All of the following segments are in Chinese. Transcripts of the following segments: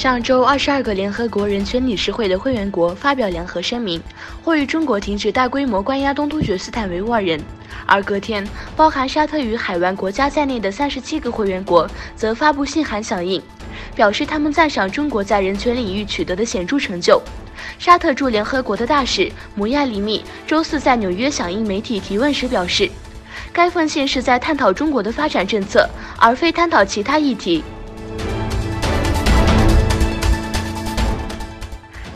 上周，22个联合国人权理事会的会员国发表联合声明，呼吁中国停止大规模关押东突厥斯坦维吾尔人。而隔天，包含沙特与海湾国家在内的37个会员国则发布信函响应，表示他们赞赏中国在人权领域取得的显著成就。沙特驻联合国的大使姆亚里密周四在纽约响应媒体提问时表示，该封信是在探讨中国的发展政策，而非探讨其他议题。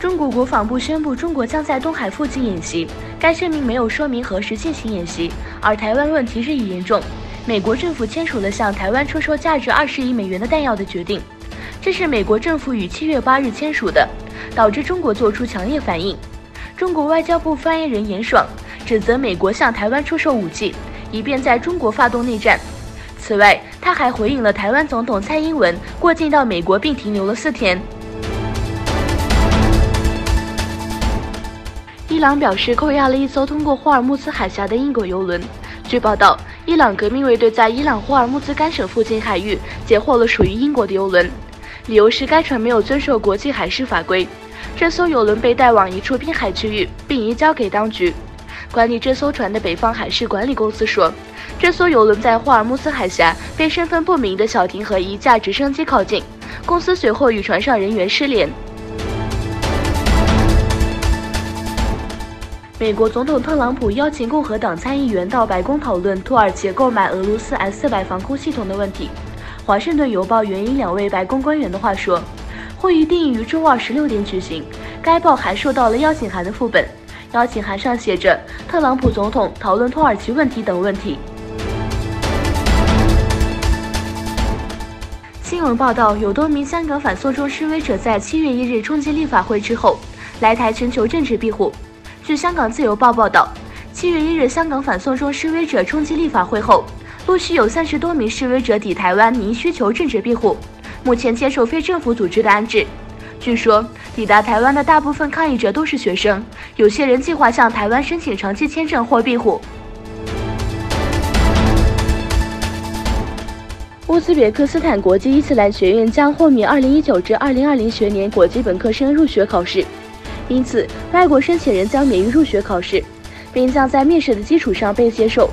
中国国防部宣布，中国将在东海附近演习。该声明没有说明何时进行演习，而台湾问题日益严重。美国政府签署了向台湾出售价值20亿美元的弹药的决定，这是美国政府于7月8日签署的，导致中国做出强烈反应。中国外交部发言人严爽指责美国向台湾出售武器，以便在中国发动内战。此外，他还回应了台湾总统蔡英文过境到美国并停留了4天。伊朗表示扣押了一艘通过霍尔木兹海峡的英国油轮。据报道，伊朗革命卫队在伊朗霍尔木兹干省附近海域截获了属于英国的油轮，理由是该船没有遵守国际海事法规。这艘油轮被带往一处滨海区域，并移交给当局。管理这艘船的北方海事管理公司说，这艘油轮在霍尔木兹海峡被身份不明的小艇和一架直升机靠近，公司随后与船上人员失联。美国总统特朗普邀请共和党参议员到白宫讨论土耳其购买俄罗斯 S-400防空系统的问题。华盛顿邮报援引2位白宫官员的话说，会议定于周二16点举行。该报还收到了邀请函的副本，邀请函上写着特朗普总统讨论土耳其问题等问题。新闻报道，有多名香港反送中示威者在7月1日冲击立法会之后来台寻求政治庇护。据香港自由报报道，7月1日，香港反送中示威者冲击立法会后，陆续有30多名示威者抵台湾，拟需求政治庇护，目前接受非政府组织的安置。据说，抵达台湾的大部分抗议者都是学生，有些人计划向台湾申请长期签证或庇护。乌兹别克斯坦国际伊斯兰学院将豁免2019至2020学年国际本科生入学考试。因此，外国申请人将免于入学考试，并将在面试的基础上被接受。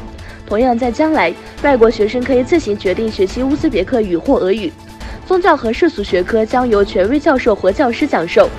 同样，在将来，外国学生可以自行决定学习乌兹别克语或俄语。宗教和世俗学科将由权威教授和教师讲授。